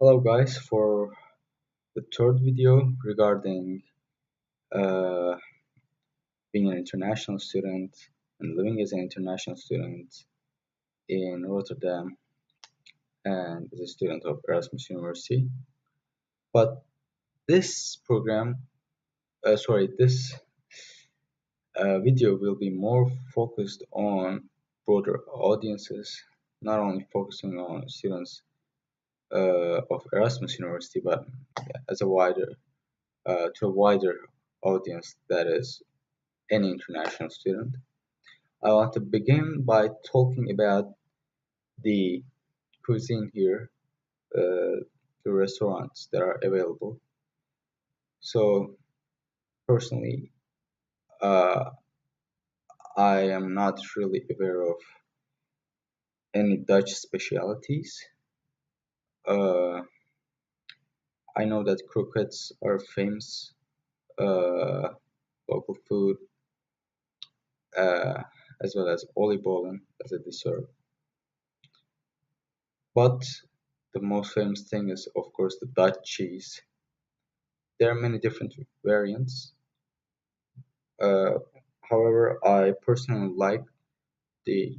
Hello guys, for the third video regarding uh, being an international student and living as an international student in Rotterdam and as a student of Erasmus University. But this this video will be more focused on broader audiences, not only focusing on students of Erasmus University, but as a wider to a wider audience, that is any international student. I want to begin by talking about the cuisine here, the restaurants that are available. So, personally, uh, I am not really aware of any Dutch specialities. Uh, I know that croquettes are famous, uh, local food, uh, as well as oliebollen as a dessert. But the most famous thing is, of course, the Dutch cheese. There are many different variants. Uh, However, I personally like the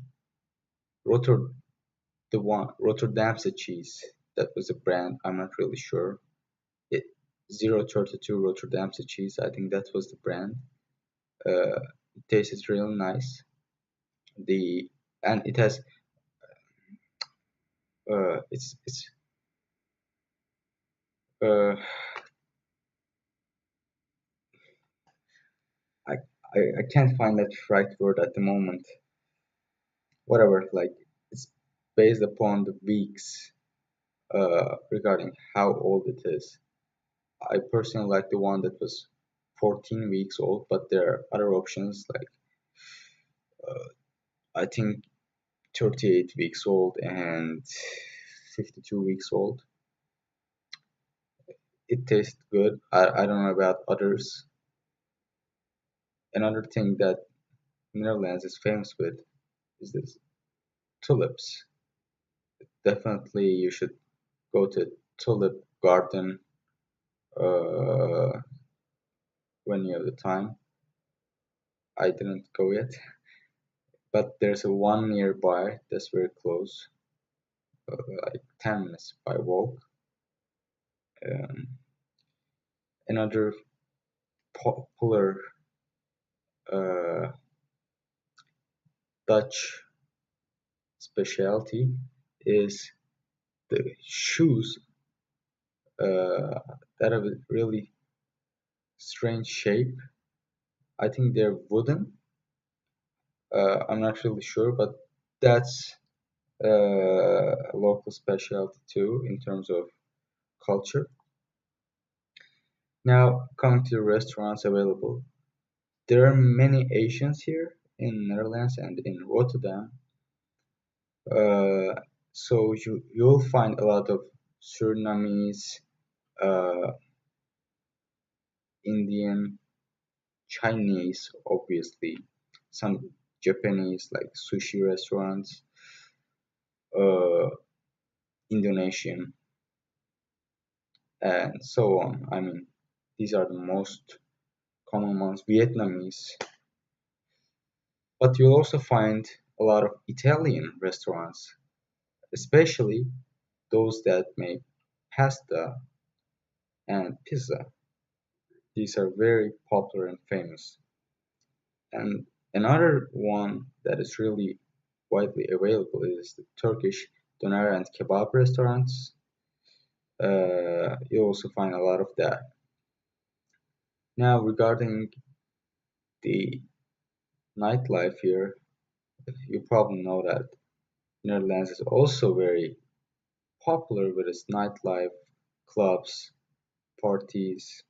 Rotter the one Rotterdamse cheese. That was a brand. I'm not really sure. It 032 Rotterdamse cheese. I think that was the brand. It tasted really nice. The and it has it's uh I, I can't find that right word at the moment. Whatever, like it's based upon the weeks regarding how old it is. I personally like the one that was 14 weeks old, but there are other options like I think 38 weeks old and 52 weeks old. It tastes good. I don't know about others. Another thing that Netherlands is famous with is this tulips. Definitely, you should go to tulip garden uh, when you have the time. I didn't go yet, but there's a one nearby that's very close, like 10 minutes by walk. Um, Another popular uh, Dutch specialty is the shoes that have a really strange shape. I think they're wooden. I'm not really sure, but that's a local specialty too in terms of culture. Now, coming to the restaurants available, there are many Asians here in Netherlands and in Rotterdam. Uh, so you'll find a lot of Surinamese, uh, Indian, Chinese, obviously, some Japanese like sushi restaurants, uh, Indonesian, and so on. I mean, these are the most common ones. Vietnamese, but you'll also find a lot of Italian restaurants, especially those that make pasta and pizza. These are very popular and famous. And another one that is really widely available is the Turkish doner and kebab restaurants. You also find a lot of that. Now, regarding the nightlife here, you probably know that Netherlands is also very popular with its nightlife, clubs, parties,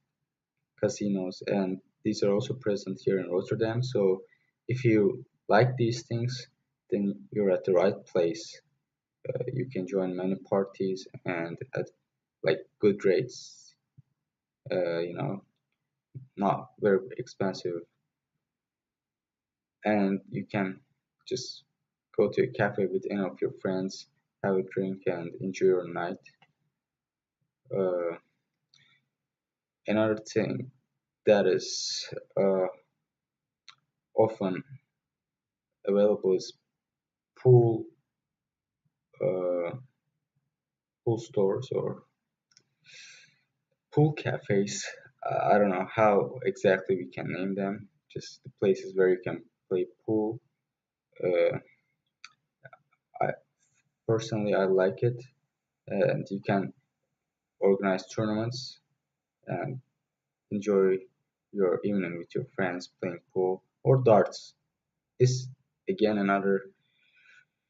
casinos, and these are also present here in Rotterdam. So if you like these things, then you're at the right place. You can join many parties and at like good rates. You know, not very expensive, and you can just go to a cafe with any of your friends, have a drink, and enjoy your night. Uh, Another thing that is often available is pool uh, pool stores or pool cafes. I don't know how exactly we can name them. Just the places where you can play pool. Uh, I personally I like it, and you can organize tournaments and enjoy your evening with your friends playing pool or darts. Is again another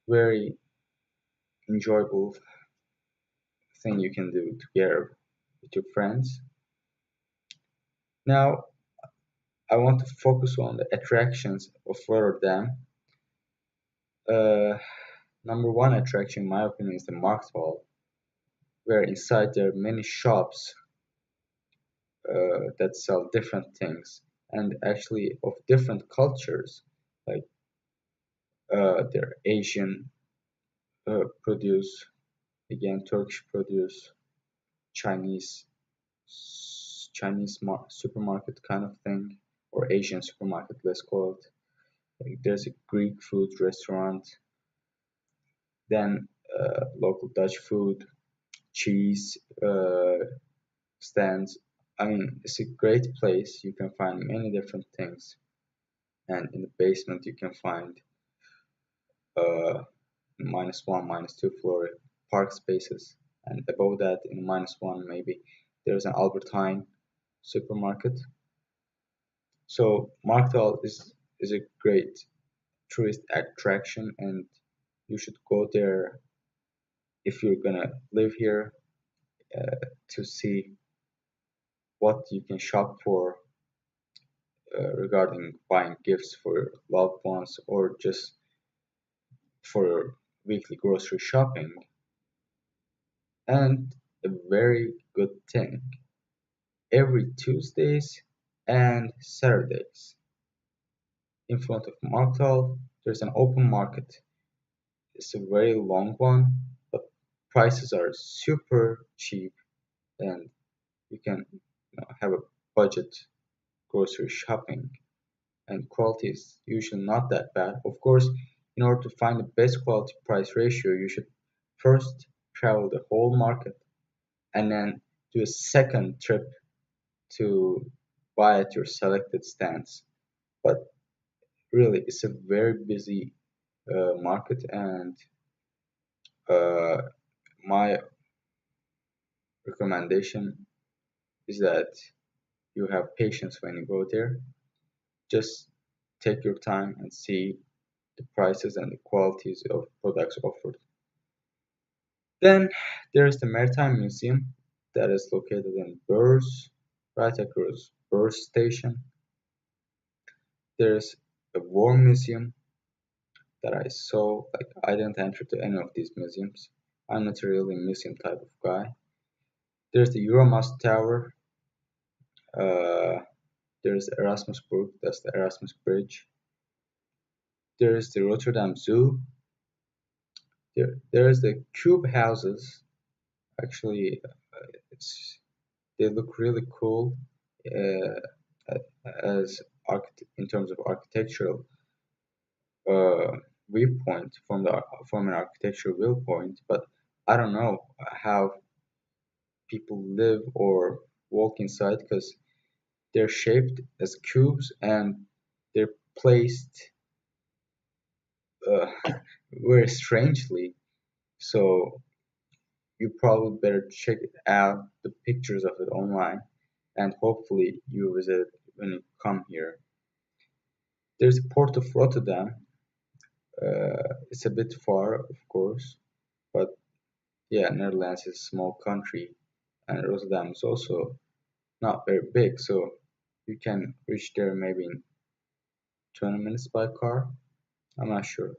very enjoyable thing you can do together with your friends. Now, I want to focus on the attractions of Rotterdam. Uh, Number one attraction, in my opinion, is the Markt Hall, where inside there are many shops that sell different things and actually of different cultures. Like they're Asian produce, again Turkish produce, Chinese supermarket kind of thing, or Asian supermarket, let's call it. Like there's a Greek food restaurant, then local Dutch food, cheese stands. I mean, it's a great place. You can find many different things, and in the basement you can find uh, -1, -2 floor park spaces, and above that, in -1 maybe there's an Albertine supermarket. So Markdal is a great tourist attraction, and you should go there if you're gonna live here to see what you can shop for regarding buying gifts for loved ones or just for weekly grocery shopping. And a very good thing, every Tuesdays and Saturdays in front of Markdal there's an open market. It's a very long one, but prices are super cheap and you can have a budget grocery shopping, and quality is usually not that bad. Of course, in order to find the best quality price ratio, you should first travel the whole market and then do a second trip to buy at your selected stands. But really, it's a very busy market, and uh, my recommendation is that you have patience when you go there. Just take your time and see the prices and the qualities of products offered. Then there is the Maritime Museum that is located in Beurs, right across Beurs Station. There's a War Museum that I saw. Like I didn't enter to any of these museums. I'm not really a museum type of guy. There's the Euromast Tower. Uh, there's Erasmusburg. That's the Erasmus Bridge. There's the Rotterdam Zoo. There's the cube houses. Actually, it's they look really cool uh, as in terms of architectural uh, viewpoint from an architectural viewpoint. But I don't know how people live or walk inside because they're shaped as cubes and they're placed uh, very strangely. So you probably better check out the pictures of it online and hopefully you visit it when you come here. There's the port of Rotterdam. It's a bit far, of course, but yeah, Netherlands is a small country and Rotterdam is also not very big, so you can reach there maybe in 20 minutes by car. I'm not sure,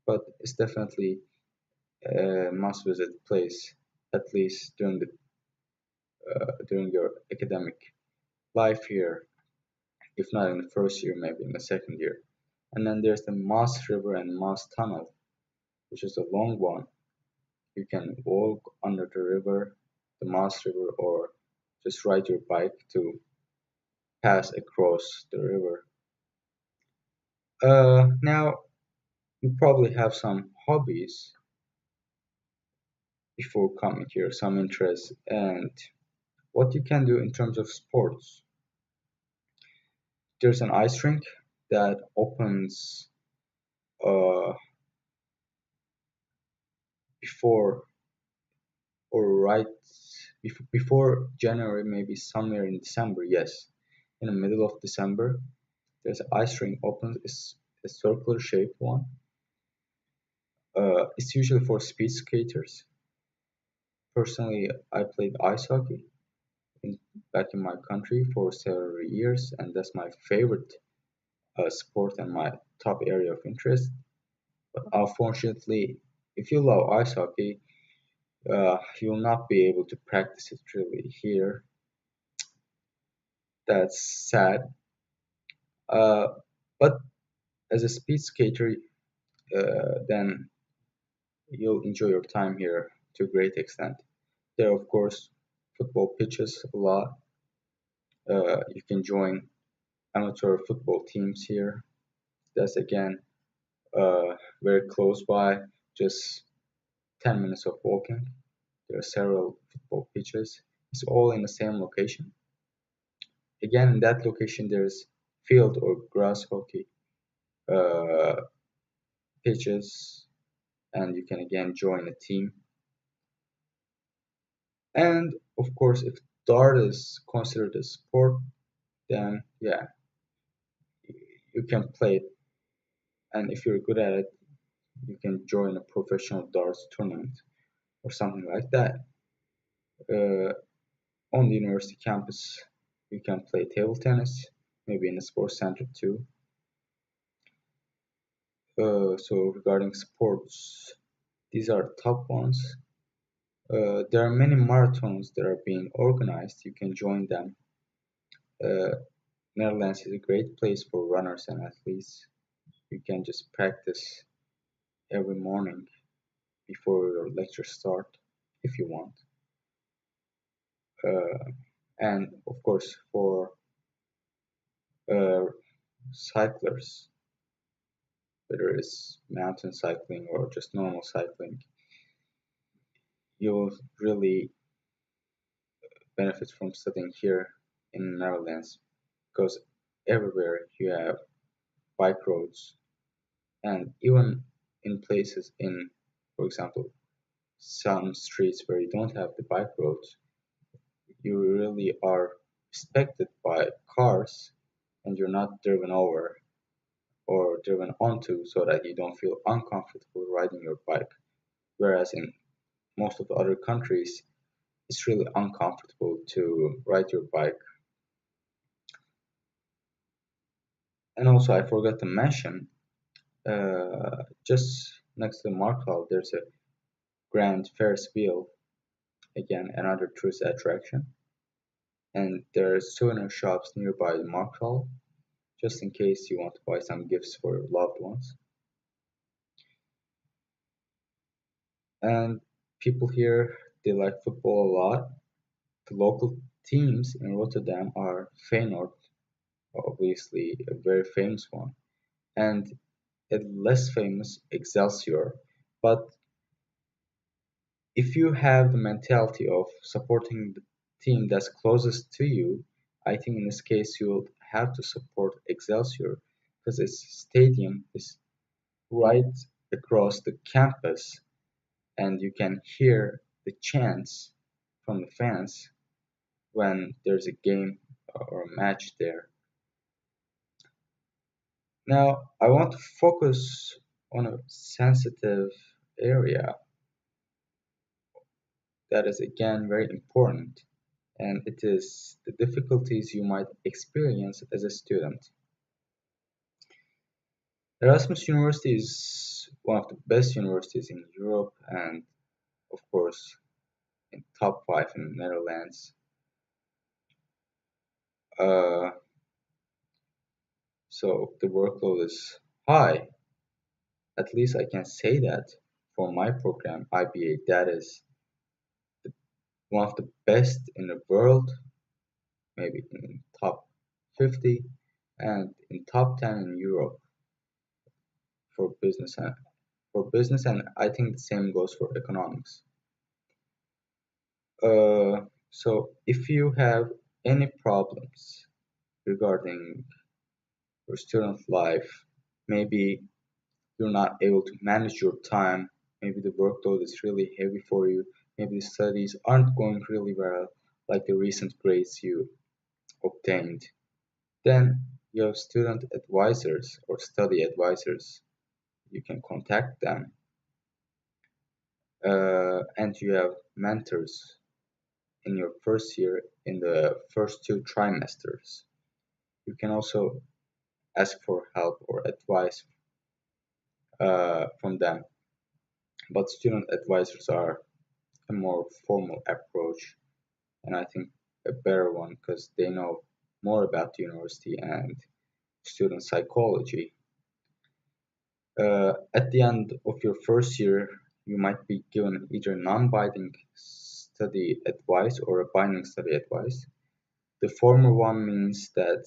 but it's definitely a must visit place, at least during your academic life here, if not in the first year, maybe in the second year. And then there's the Maas River and Maas Tunnel, which is a long one. You can walk under the river the Maas River or just ride your bike to pass across the river. Now, you probably have some hobbies before coming here, some interests, and what you can do in terms of sports. There's an ice rink that opens uh, before or right before January, maybe somewhere in December. Yes, in the middle of December, there's an ice rink opens. It's a circular shaped one. It's usually for speed skaters. Personally, I played ice hockey in, back in my country for several years, and that's my favorite sport and my top area of interest. But unfortunately, if you love ice hockey, you will not be able to practice it really here. That's sad. Uh, but as a speed skater, then you'll enjoy your time here to a great extent. There are, of course, football pitches a lot. You can join amateur football teams here. That's again very close by, just 10 minutes of walking. There are several football pitches. It's all in the same location. Again, in that location, there's field or grass hockey uh, pitches, and you can again join a team. And of course, if dart is considered a sport, then yeah, you can play it. And if you're good at it, you can join a professional darts tournament or something like that. Uh, on the university campus, you can play table tennis, maybe in a sports center too. So regarding sports, these are top ones. There are many marathons that are being organized. You can join them. Uh, Netherlands is a great place for runners and athletes. You can just practice every morning before your lectures start if you want. Uh, and of course, for uh, cyclers, whether it's mountain cycling or just normal cycling, you'll really benefit from studying here in Netherlands because everywhere you have bike roads, and even in places in, for example, some streets where you don't have the bike roads, you really are respected by cars and you're not driven over or driven onto so that you don't feel uncomfortable riding your bike. Whereas in most of the other countries, it's really uncomfortable to ride your bike. And also, I forgot to mention, just next to the Mark Hall, there's a grand Ferris wheel, again, another tourist attraction. And there are souvenir shops nearby the Mark Hall, just in case you want to buy some gifts for your loved ones. And people here, they like football a lot. The local teams in Rotterdam are Feyenoord, obviously a very famous one, and a less famous Excelsior. But if you have the mentality of supporting the team that's closest to you, I think in this case you'll have to support Excelsior because its stadium is right across the campus and you can hear the chants from the fans when there's a game or a match there. Now, I want to focus on a sensitive area that is again very important, and it is the difficulties you might experience as a student. Erasmus University is one of the best universities in Europe and, of course, in top five in the Netherlands. Uh, so the workload is high. At least I can say that for my program, IBA, that is one of the best in the world, maybe in top 50, and in top 10 in Europe for business, and I think the same goes for economics. So if you have any problems regarding your student life, maybe you're not able to manage your time, maybe the workload is really heavy for you, maybe the studies aren't going really well, like the recent grades you obtained, then you have student advisors or study advisors. You can contact them, and you have mentors in your first year in the first two trimesters. You can also ask for help or advice from them, but student advisors are a more formal approach, and I think a better one because they know more about the university and student psychology. At the end of your first year, you might be given either non-binding study advice or a binding study advice. The former one means that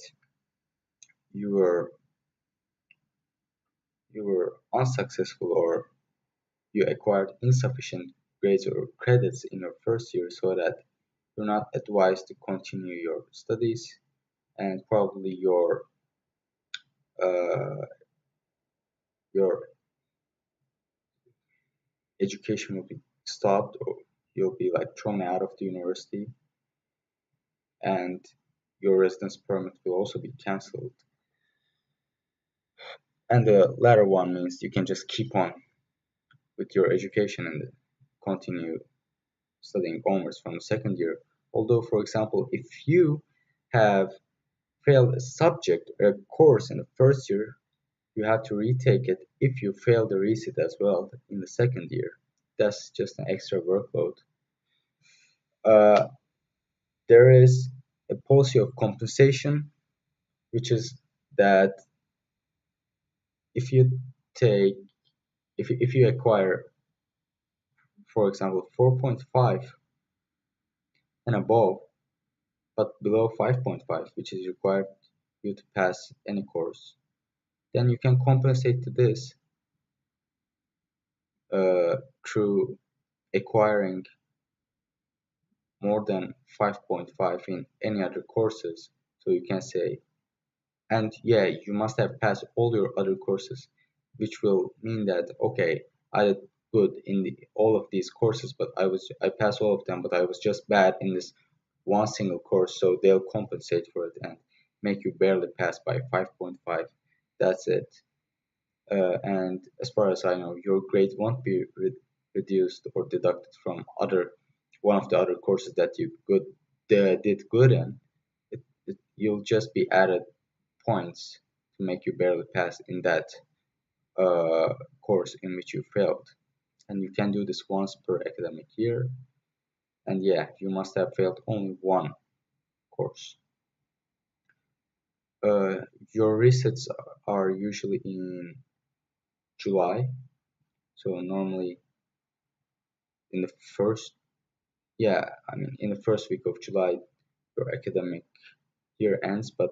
you were you were unsuccessful or you acquired insufficient grades or credits in your first year so that you're not advised to continue your studies and probably uh, your education will be stopped or you'll be like thrown out of the university and your residence permit will also be cancelled. And the latter one means you can just keep on with your education and continue studying onwards from the second year. Although, for example, if you have failed a subject or a course in the first year, you have to retake it if you fail the resit as well in the second year. That's just an extra workload. Uh, there is a policy of compensation, which is that if you take if you acquire, for example, 4.5 and above, but below 5.5, which is required you to pass any course, then you can compensate to this uh, through acquiring more than 5.5 in any other courses. So you can say, and yeah, you must have passed all your other courses, which will mean that okay, I did good in all of these courses, but I passed all of them, but I was just bad in this one single course, so they'll compensate for it and make you barely pass by 5.5. That's it. And as far as I know, your grade won't be reduced or deducted from other one of the other courses that you did good in. You'll just be added points to make you barely pass in that uh, course in which you failed. And you can do this once per academic year. And yeah, you must have failed only one course. Uh, your resets are usually in July. So normally in the first, yeah, I mean in the first week of July, your academic year ends. But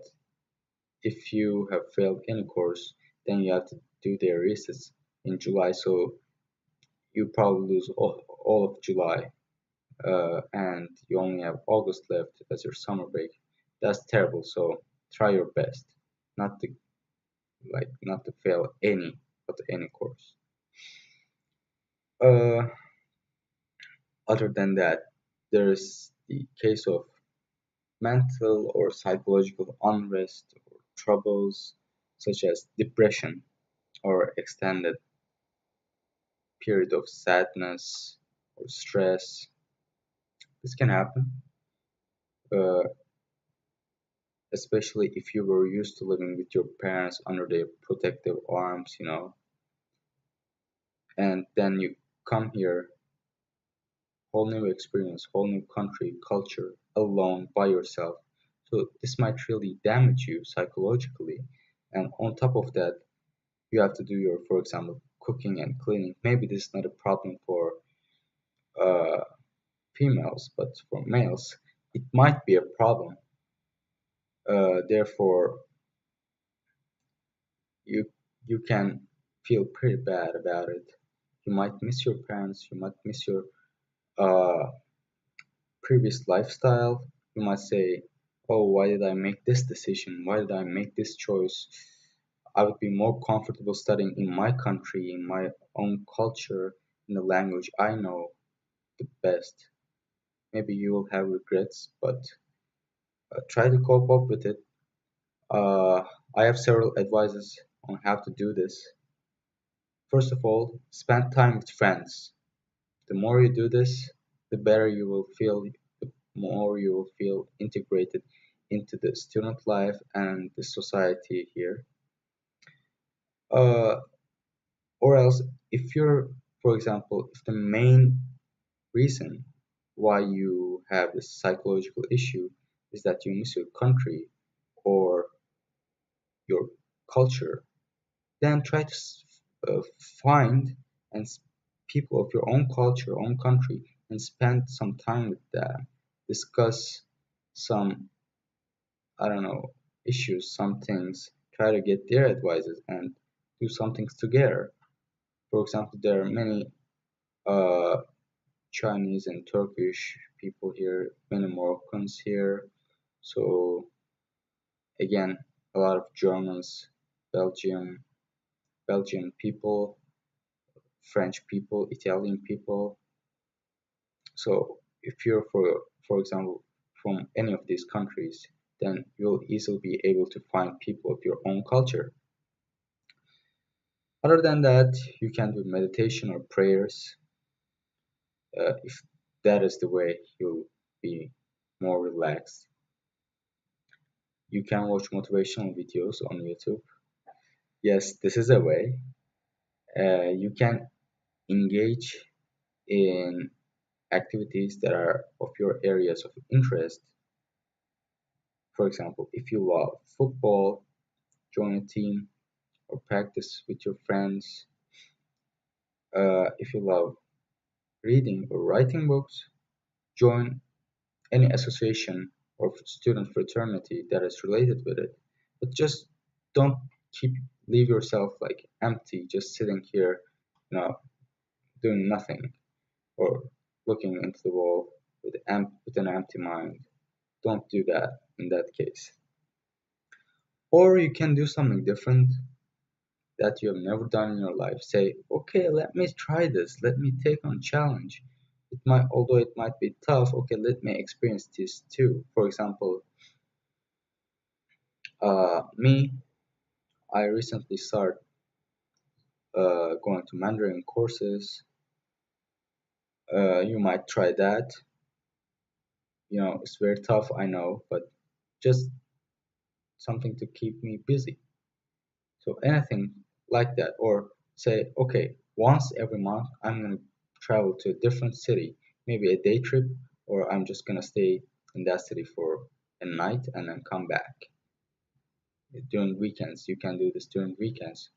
if you have failed any course, then you have to do their resets in July. So you probably lose all of July, and you only have August left as your summer break. That's terrible. So try your best not to not to fail any course. Uh, Other than that, there's the case of mental or psychological unrest or troubles such as depression or extended period of sadness or stress. This can happen, uh, especially if you were used to living with your parents under their protective arms, and then you come here, whole new experience, whole new country, culture, alone by yourself. So this might really damage you psychologically. And on top of that, you have to do your, for example, cooking and cleaning. Maybe this is not a problem for uh, females, but for males, it might be a problem. Therefore, you you can feel pretty bad about it. You might miss your parents. You might miss your uh, previous lifestyle. You might say, "Oh, why did I make this decision? Why did I make this choice? I would be more comfortable studying in my country, in my own culture, in the language I know the best." Maybe you will have regrets, but try to cope up with it. I have several advices on how to do this. First of all, spend time with friends. The more you do this, the better you will feel, the more you will feel integrated into the student life and the society here. Uh, or else, if you're, for example, if the main reason why you have this psychological issue is that you miss your country or your culture, then try to uh, find and people of your own culture, own country, and spend some time with them. Discuss some, I don't know, issues, some things. Try to get their advices and do some things together. For example, there are many uh, Chinese and Turkish people here, many Moroccans here. So again, a lot of Germans, Belgium, Belgian people, French people, Italian people. So if you're for example from any of these countries, then you'll easily be able to find people of your own culture. Other than that, you can do meditation or prayers. If that is the way you'll be more relaxed. You can watch motivational videos on YouTube. Yes, this is a way. You can engage in activities that are of your areas of interest. For example, if you love football, join a team or practice with your friends. If you love reading or writing books, join any association or student fraternity that is related with it. But just don't keep leave yourself like empty, just sitting here, you know, doing nothing or looking into the wall with an empty mind. Don't do that in that case. Or you can do something different that you have never done in your life. Say, okay, let me try this. Let me take on challenge. Although it might be tough, okay, let me experience this too. For example, me, I recently started going to Mandarin courses. You might try that. You know, it's very tough, I know, but just something to keep me busy. So anything like that, or say, okay, once every month I'm gonna travel to a different city, maybe a day trip, or I'm just gonna stay in that city for a night and then come back during weekends. You can do this during weekends.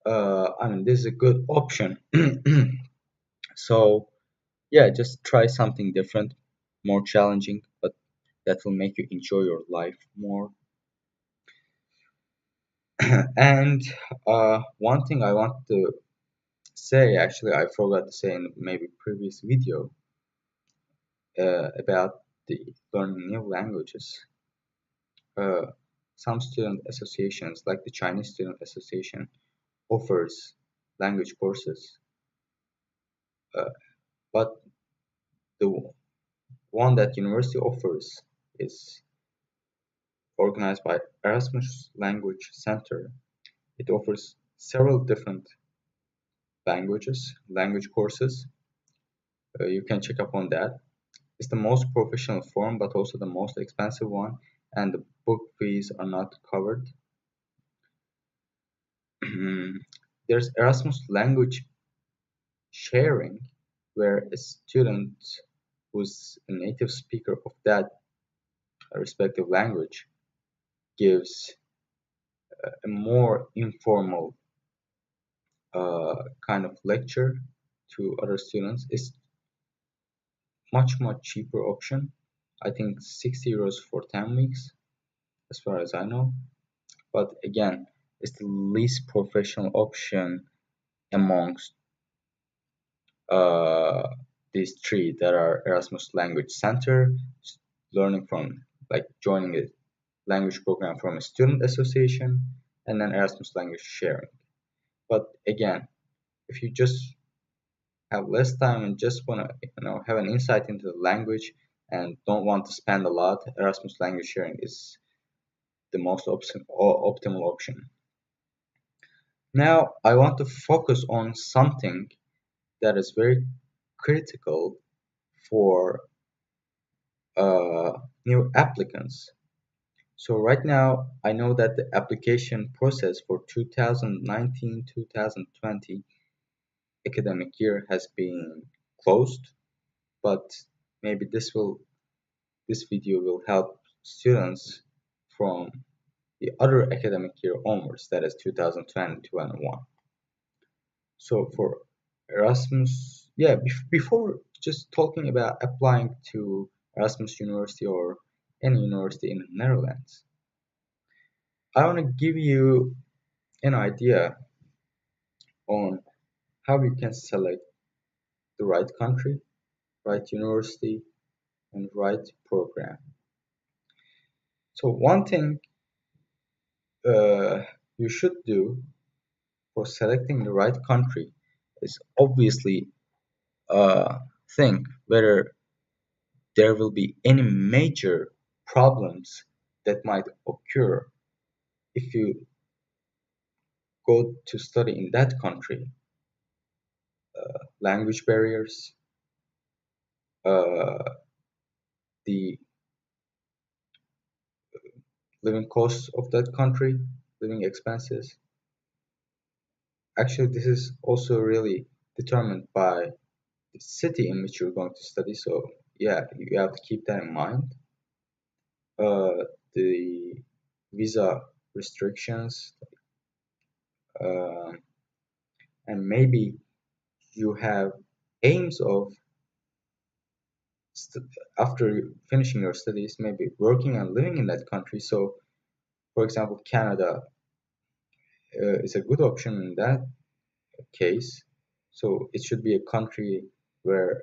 I mean, this is a good option. So yeah, just try something different, more challenging, but that will make you enjoy your life more. And one thing I want to say, actually, I forgot to say in maybe previous video about the learning new languages. Uh, some student associations, like the Chinese Student Association, offers language courses, uh, but the one that university offers is organized by Erasmus Language Center. It offers several different language courses. You can check up on that. It's the most professional form, but also the most expensive one, and the book fees are not covered. There's Erasmus language sharing, where a student who's a native speaker of that respective language gives a more informal kind of lecture to other students. It's much cheaper option. I think 60 euros for 10 weeks, as far as I know. But again, it's the least professional option amongst uh, these three that are Erasmus Language Center, learning from like joining a language program from a student association, and then Erasmus Language Sharing. But again, if you just have less time and just want to have an insight into the language and don't want to spend a lot, Erasmus Language Sharing is the most optimal option. Now, I want to focus on something that is very critical for uh, new applicants. So right now, I know that the application process for 2019-2020 academic year has been closed, but maybe this video will help students from the other academic year onwards, that is 2020-2021. So for Erasmus, yeah, before just talking about applying to Erasmus University or any university in the Netherlands, I want to give you an idea on how you can select the right country, right university, and right program. So one thing uh, you should do for selecting the right country is obviously think whether there will be any major problems that might occur if you go to study in that country. Language barriers, uh, the living costs of that country, living expenses. Actually, this is also really determined by the city in which you're going to study. So, yeah, you have to keep that in mind. The visa restrictions, um, and maybe you have aims of st- after finishing your studies, maybe working and living in that country. So, for example, Canada is a good option in that case. So, it should be a country where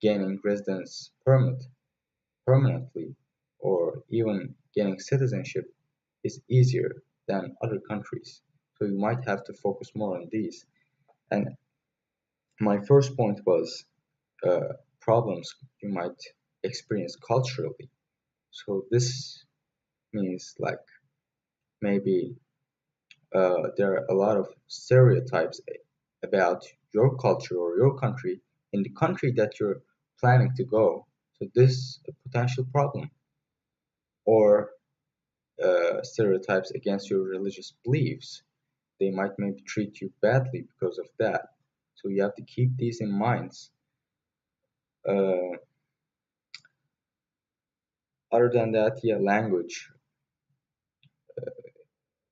gaining residence permit permanently or even getting citizenship is easier than other countries. So, you might have to focus more on these. And my first point was problems you might experience culturally. So this means like maybe there are a lot of stereotypes about your culture or your country in the country that you're planning to go. So this is a potential problem, or stereotypes against your religious beliefs. They might maybe treat you badly because of that. So you have to keep these in mind. Uh, Other than that, yeah, language.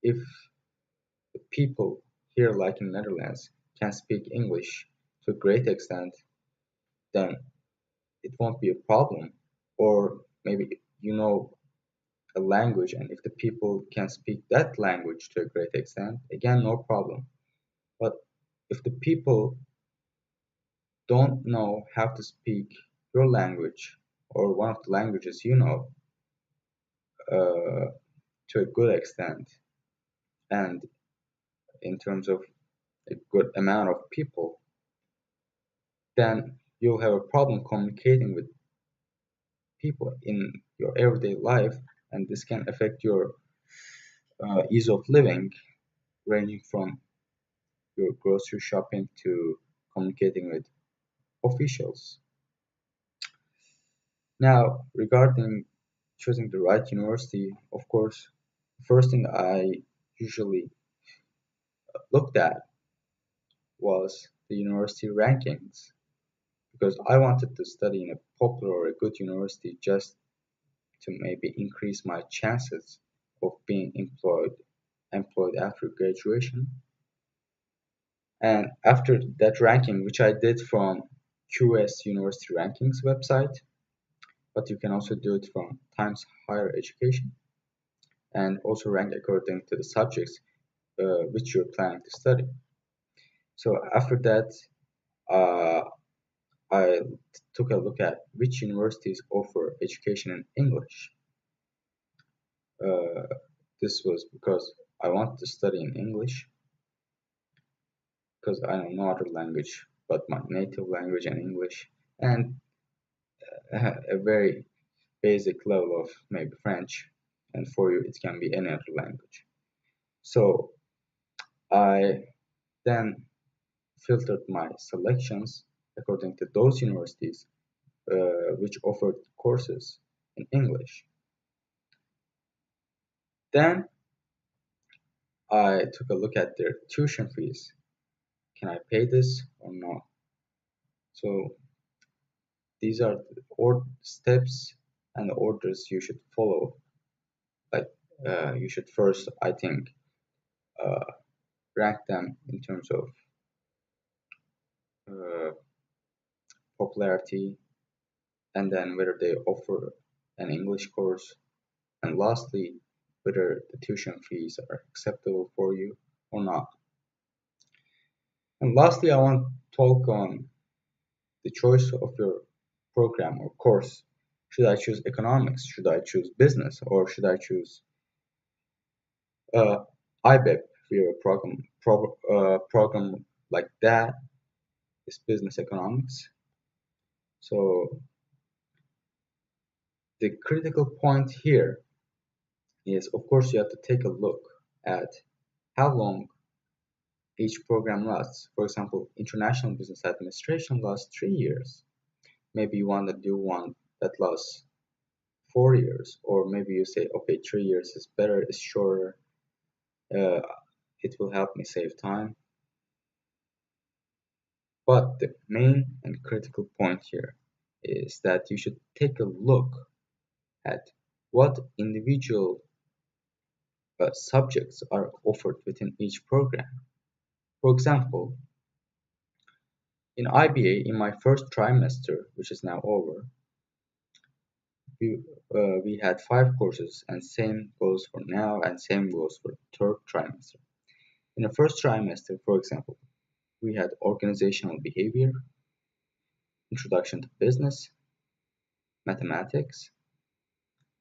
If the people here, like in Netherlands, can speak English to a great extent, then it won't be a problem. Or maybe a language, and if the people can speak that language to a great extent, again, no problem. But if the people don't know how to speak your language or one of the languages uh, to a good extent, and in terms of a good amount of people, then you'll have a problem communicating with people in your everyday life, and this can affect your ease of living, ranging from your grocery shopping to communicating with officials. Now, regarding choosing the right university, of course, the first thing I usually looked at was the university rankings because I wanted to study in a popular or a good university just to maybe increase my chances of being employed after graduation. And after that ranking, which I did from QS University Rankings website, but you can also do it from Times Higher Education and also rank according to the subjects which you're planning to study. So after that, uh, I took a look at which universities offer education in English. Uh, this was because I wanted to study in English because I know no other language but my native language and English, and a very basic level of maybe French, and for you it can be any other language. So I then filtered my selections according to those universities which offered courses in English. Then I took a look at their tuition fees. Can I pay this or not? So these are the steps and the orders you should follow. Like you should first, I think, uh, rank them in terms of uh, popularity, and then whether they offer an English course, and lastly, whether the tuition fees are acceptable for you or not. And lastly, I want to talk on the choice of your program or course. Should I choose economics? Should I choose business? Or should I choose IBEP via a program like that is business economics? So the critical point here is, of course, you have to take a look at how long each program lasts. For example, International Business Administration lasts 3 years. Maybe you want to do one that lasts 4 years, or maybe you say, okay, 3 years is better, it's shorter, uh, it will help me save time. But the main and critical point here is that you should take a look at what individual subjects are offered within each program. For example, in IBA, in my first trimester, which is now over, we had 5 courses, and same goes for now, and same goes for third trimester. In the first trimester, for example, we had organizational behavior, introduction to business, mathematics,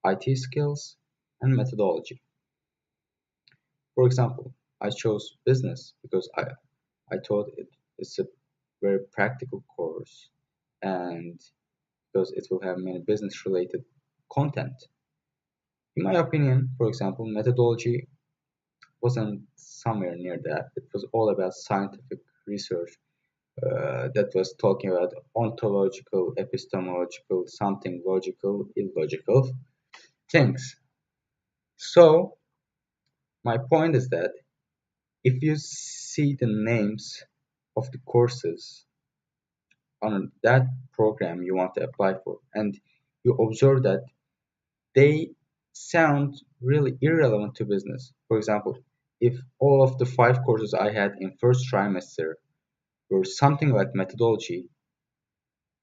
IT skills, and methodology. For example, I chose business because I thought it's a very practical course, and because it will have many business related content. In my opinion, for example, methodology wasn't somewhere near that. It was all about scientific research that was talking about ontological, epistemological, something logical, illogical things. So, my point is that if you see the names of the courses on that program you want to apply for, and you observe that they sound really irrelevant to business. For example, if all of the 5 courses I had in first trimester were something like methodology,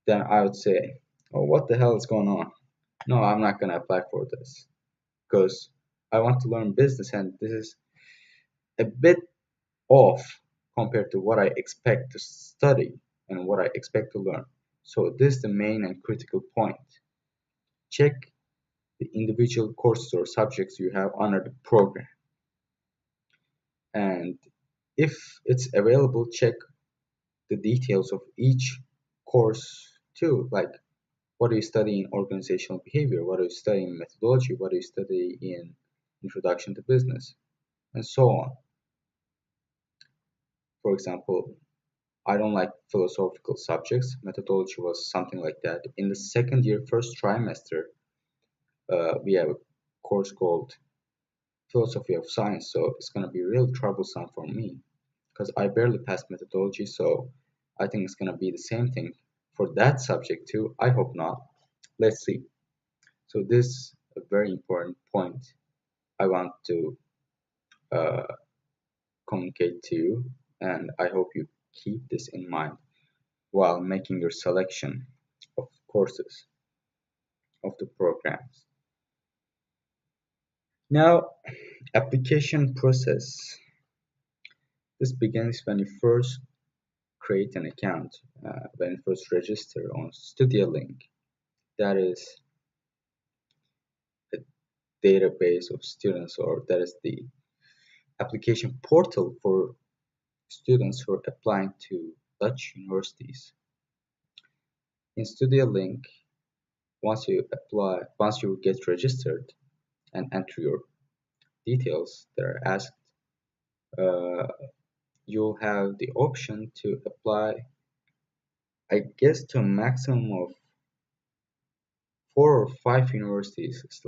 then I would say, oh, what the hell is going on? No, I'm not going to apply for this because I want to learn business, and this is a bit off compared to what I expect to study and what I expect to learn. So this is the main and critical point. Check the individual courses or subjects you have under the program. And if it's available, check the details of each course too. Like, what do you study in organizational behavior? What do you study in methodology? What do you study in introduction to business? And so on. For example, I don't like philosophical subjects. Methodology was something like that. In the second year, first trimester, we have a course called Philosophy of Science, so it's going to be real troublesome for me because I barely passed methodology, so I think it's going to be the same thing for that subject too. I hope not. Let's see. So this is a very important point I want to uh, communicate to you, and I hope you keep this in mind. while making your selection of courses of the programs. Now, application process. This begins when you first create an account, when you first register on StudiaLink. That is a database of students, or that is the application portal for students who are applying to Dutch universities. In StudiaLink, once you get registered and enter your details that are asked, uh, you'll have the option to apply, I guess, to a maximum of 4 or 5 universities. It's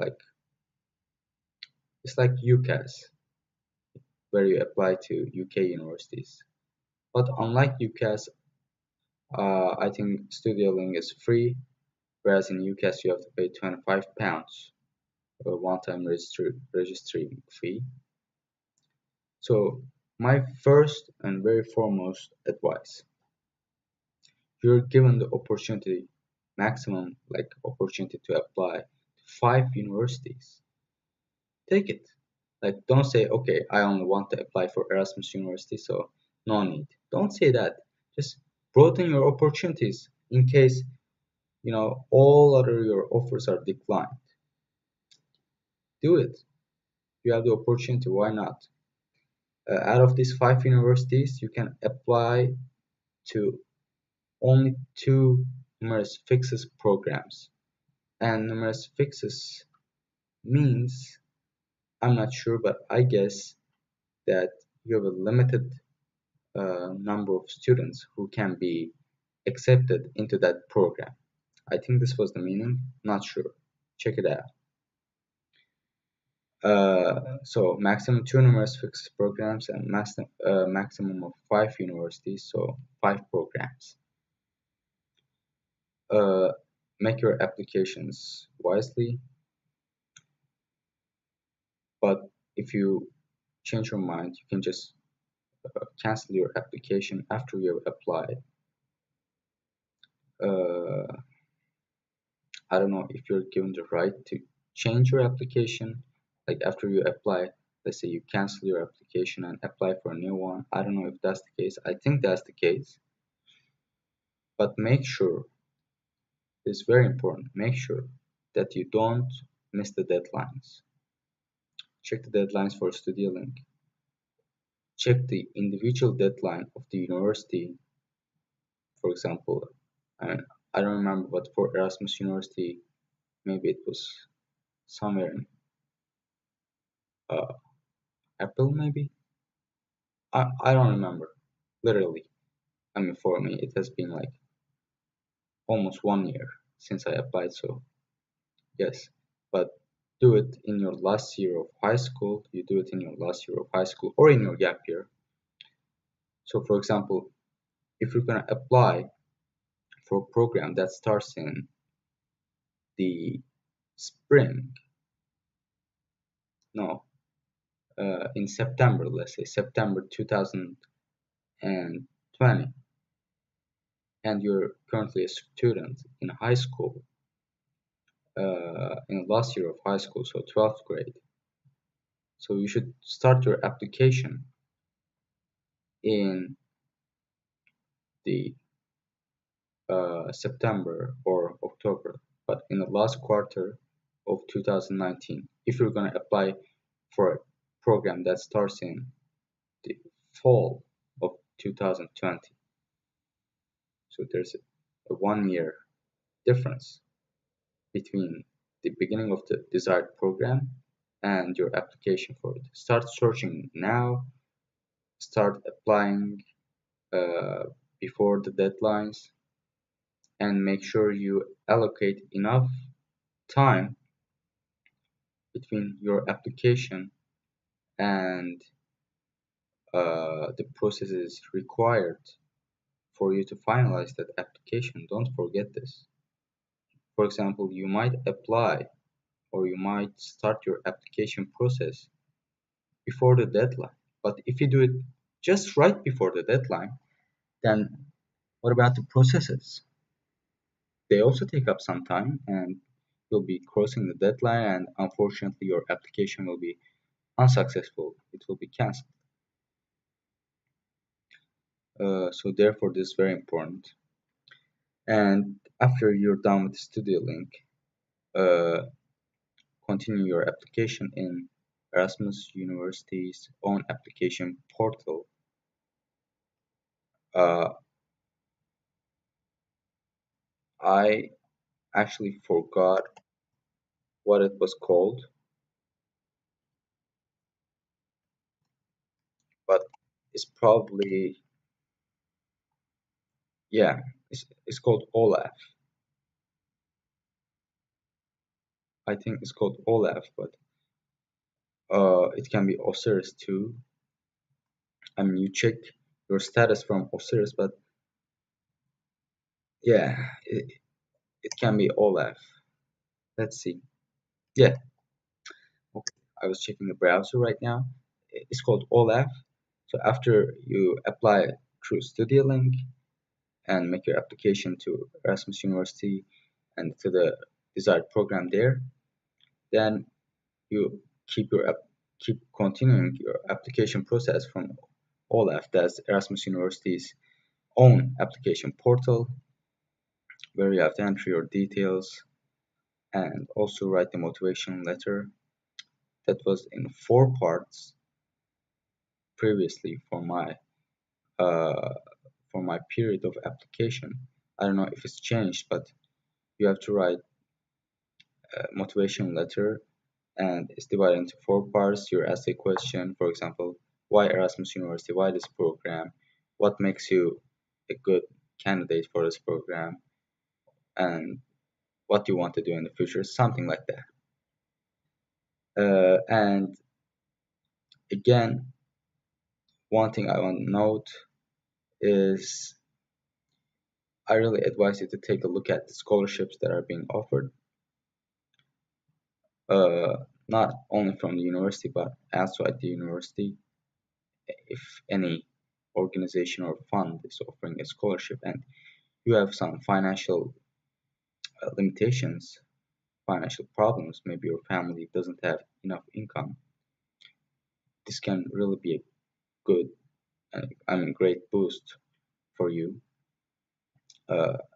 like UCAS, where you apply to UK universities. But unlike UCAS, I think StudioLink is free, whereas in UCAS you have to pay £25 a one-time registry fee. So my first and very foremost advice: you're given the opportunity, maximum like opportunity to apply to 5 universities. Take it. Like, don't say, okay, I only want to apply for Erasmus University, so no need. Don't say that. Just broaden your opportunities in case, all other your offers are declined. Do it. You have the opportunity, why not? Out of these 5 universities, you can apply to only two numerous fixes programs. And numerous fixes means, I'm not sure, but I guess that you have a limited number of students who can be accepted into that program. I think this was the meaning, not sure. Check it out. So maximum two numerous fixed programs and maximum of 5 universities, so 5 programs. Uh, make your applications wisely, but if you change your mind, you can just cancel your application after you have applied. Uh, I don't know if you're given the right to change your application, like after you apply. Let's say you cancel your application and apply for a new one. I don't know if that's the case. I think that's the case. But make sure, it's very important, make sure that you don't miss the deadlines. Check the deadlines for StudioLink. Check the individual deadline of the university. For example, I don't remember, but for Erasmus University, maybe it was somewhere in uh, April, maybe. I don't remember, literally. I mean, for me, it has been like almost 1 year since I applied, so yes. But do it in your last year of high school. You do it in your last year of high school or in your gap year. So, for example, if you're gonna apply for a program that starts in the spring, no, in September, let's say September 2020, and you're currently a student in high school, in the last year of high school, so 12th grade. So you should start your application in the September or October, but in the last quarter of 2019, if you're going to apply for a program that starts in the fall of 2020. So there's a 1 year difference between the beginning of the desired program and your application for it. Start searching now, start applying uh, before the deadlines, and make sure you allocate enough time between your application and the processes required for you to finalize that application. Don't forget this. For example, you might apply or you might start your application process before the deadline. But if you do it just right before the deadline, then What about the processes? They also take up some time, and you'll be crossing the deadline, and unfortunately, your application will be unsuccessful. It will be cancelled. So therefore, this is very important. And after you're done with the studio link, uh, continue your application in Erasmus University's own application portal. Uh, I actually forgot what it was called, but it's probably, yeah, it's called Olaf. I think it's called Olaf, but it can be Osiris too. I mean, you check your status from Osiris, but yeah, it can be Olaf. Let's see. Yeah, okay. I was checking the browser right now. It's called Olaf. So after you apply through Studio Link and make your application to Erasmus University and to the desired program there, then you keep continuing your application process from OLAF, that's Erasmus University's own application portal, where you have to enter your details and also write the motivation letter. That was in 4 parts previously uh, for my period of application. I don't know if it's changed, but you have to write a motivation letter, and it's divided into 4 parts. You're asked a question, for example, why Erasmus University? Why this program? What makes you a good candidate for this program? And what you want to do in the future? Something like that. And again, one thing I want to note is I really advise you to take a look at the scholarships that are being offered, not only from the university but outside the university. If any organization or fund is offering a scholarship and you have some financial limitations, financial problems, maybe your family doesn't have enough income, this can really be a good, great boost for you.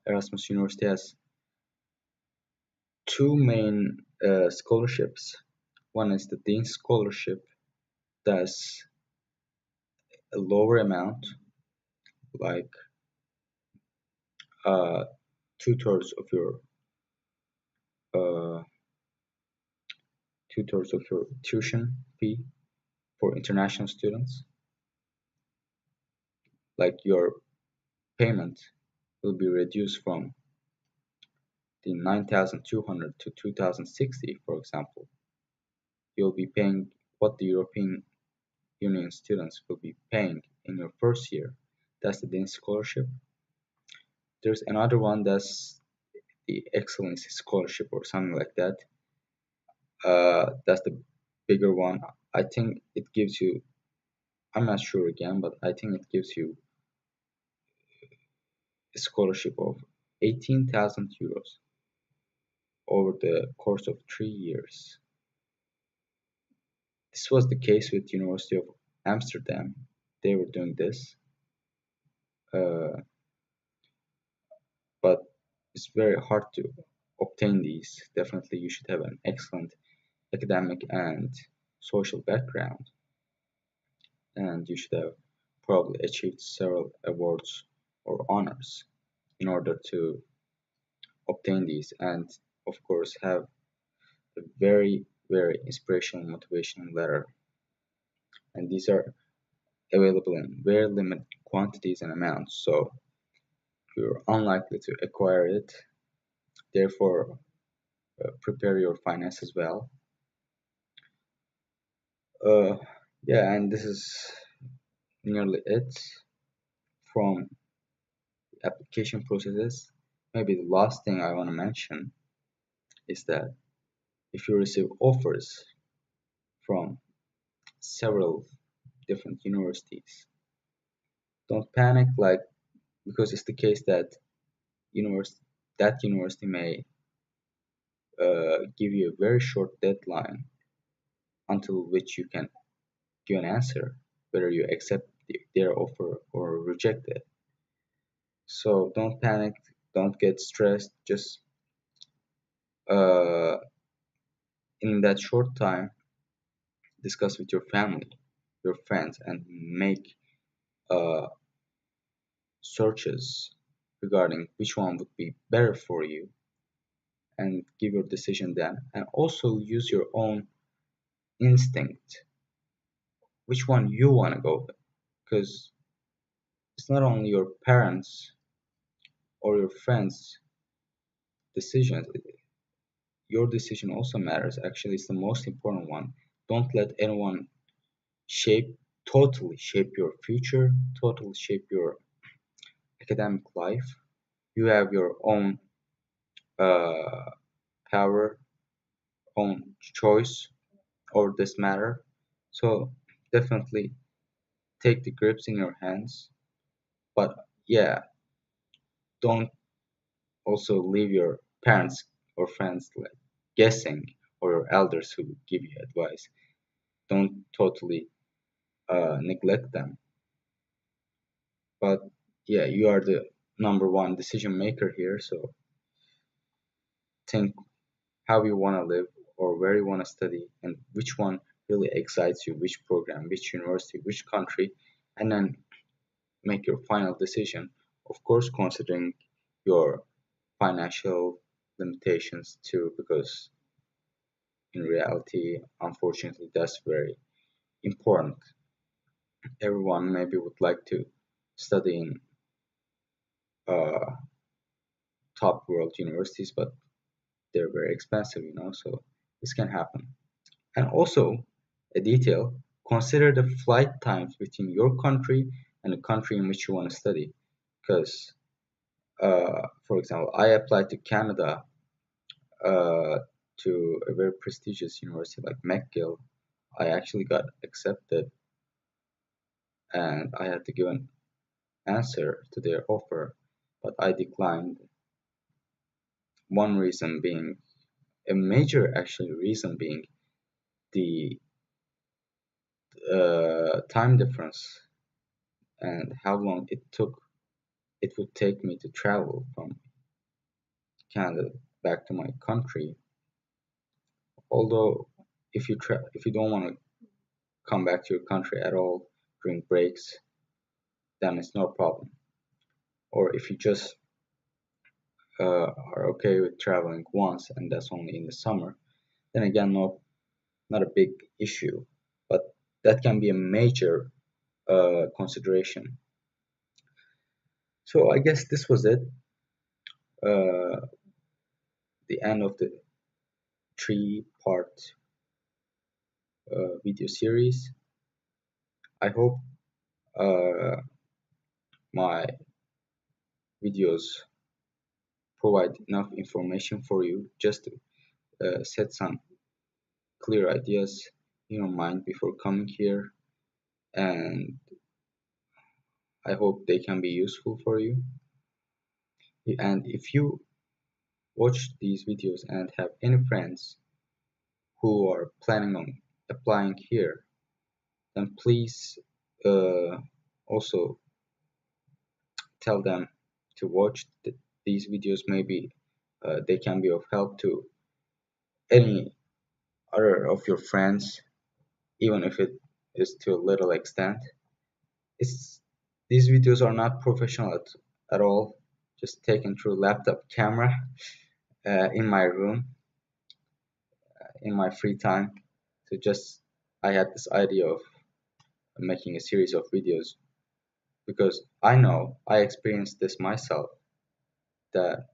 Erasmus University has two main scholarships. One is the Dean Scholarship, that's a lower amount, like uh, two-thirds of your uh, two-thirds of your tuition fee for international students. Like your payment will be reduced from the 9,200 to 2,060, for example. You'll be paying what the European Union students will be paying in your first year. That's the Danish scholarship. There's another one that's the Excellency Scholarship or something like that. That's the bigger one. I think it gives you, I'm not sure again, but I think it gives you a scholarship of 18,000 euros over the course of 3 years. This was the case with University of Amsterdam. They were doing this, uh, but it's very hard to obtain these. Definitely, you should have an excellent academic and social background, and you should have probably achieved several awards or honors in order to obtain these, and of course, have a very, very inspirational, motivational letter. And these are available in very limited quantities and amounts, so you're unlikely to acquire it. Therefore, prepare your finances well. Uh, yeah, and this is nearly it from application processes. Maybe the last thing I want to mention is that if you receive offers from several different universities, don't panic. Like, because it's the case that univers- that university may give you a very short deadline until which you can give an answer whether you accept their offer or reject it. So don't panic, don't get stressed. Just uh, in that short time, discuss with your family, your friends, and make uh, searches regarding which one would be better for you and give your decision then. And also use your own instinct, which one you want to go with. Because it's not only your parents or your friends' decisions, your decision also matters. Actually, it's the most important one. Don't let anyone shape, totally shape your future, totally shape your academic life. You have your own uh, power, own choice over this matter. So definitely take the grips in your hands. But yeah, don't also leave your parents or friends like guessing, or your elders who give you advice. Don't totally neglect them. But yeah, you are the number one decision maker here, so think how you want to live or where you want to study and which one really excites you, which program, which university, which country, and then make your final decision. Of course, considering your financial limitations too, because in reality, unfortunately, that's very important. Everyone maybe would like to study in uh, top world universities, but they're very expensive, so this can happen. And also, a detail, consider the flight times between your country and the country in which you want to study. Because, for example, I applied to Canada uh, to a very prestigious university like McGill. I actually got accepted and I had to give an answer to their offer, but I declined. One reason being, a major actually reason being the time difference and how long it would take me to travel from Canada back to my country. Although if you don't want to come back to your country at all during breaks, then it's no problem. Or if you just are okay with traveling once and that's only in the summer, then again, not a big issue. But that can be a major consideration. So I guess this was it. Uh, the end of the three-part video series. I hope uh, my videos provide enough information for you just to set some clear ideas in your mind before coming here, and I hope they can be useful for you. And if you watch these videos and have any friends who are planning on applying here, then please uh, also tell them to watch these videos. Maybe they can be of help to any other of your friends, even if it is to a little extent. It's These videos are not professional at all, just taken through laptop camera in my room in my free time. So just I had this idea of making a series of videos because I know I experienced this myself, that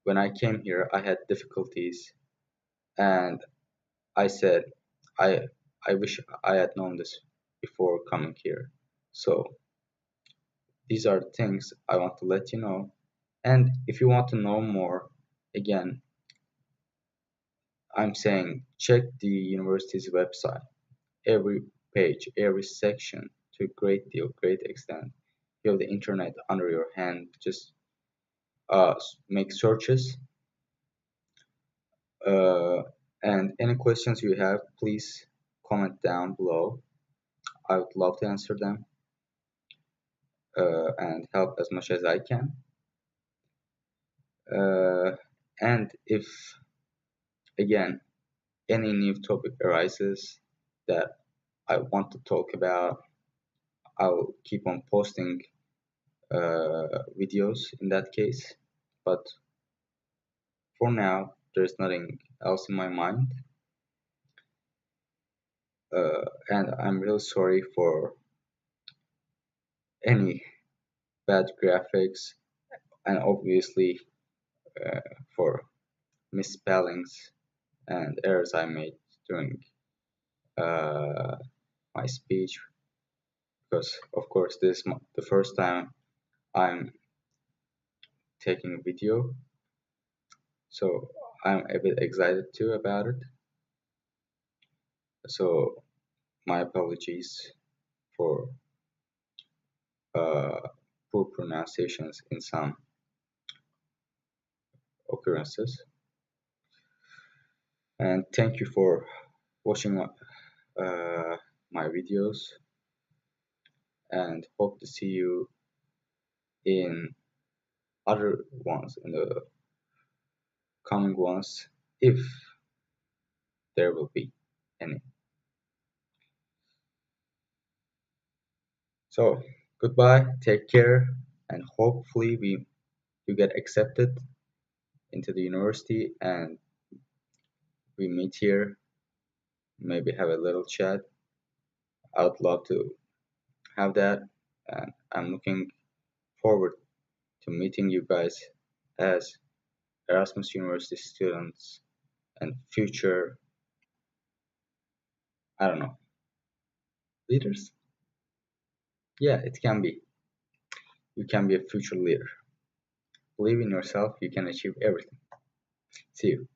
when I came here I had difficulties, and I said I I wish I had known this before coming here. So these are the things I want to let you know. And if you want to know more, again, I'm saying check the university's website. Every page, every section, to a great extent, you have the internet under your hand, just make searches. Uh, and any questions you have, please comment down below. I would love to answer them and help as much as I can. And if, again, any new topic arises that I want to talk about, I'll keep on posting videos in that case. But for now, there's nothing else in my mind. And I'm really sorry for any bad graphics and obviously uh, for misspellings and errors I made during uh, my speech, because of course this is the first time I'm taking a video, so I'm a bit excited too about it. So my apologies for uh, poor pronunciations in some occurrences, and thank you for watching my videos, and hope to see you in other ones, in the coming ones, if there will be any. So goodbye, take care, and hopefully you get accepted into the university and we meet here, maybe have a little chat. I would love to have that, and I'm looking forward to meeting you guys as Erasmus University students and future, I don't know, leaders. Yeah, it can be. You can be a future leader. Believe in yourself, you can achieve everything. See you.